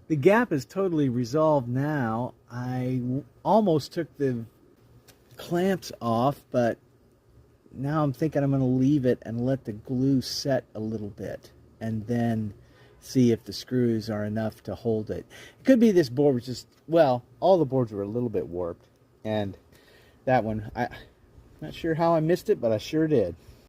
The gap is totally resolved now. Almost took the clamps off, but now I'm thinking I'm going to leave it and let the glue set a little bit and then see if the screws are enough to hold it. It could be this board was just, well, all the boards were a little bit warped, and that one, I'm not sure how I missed it, but I sure did.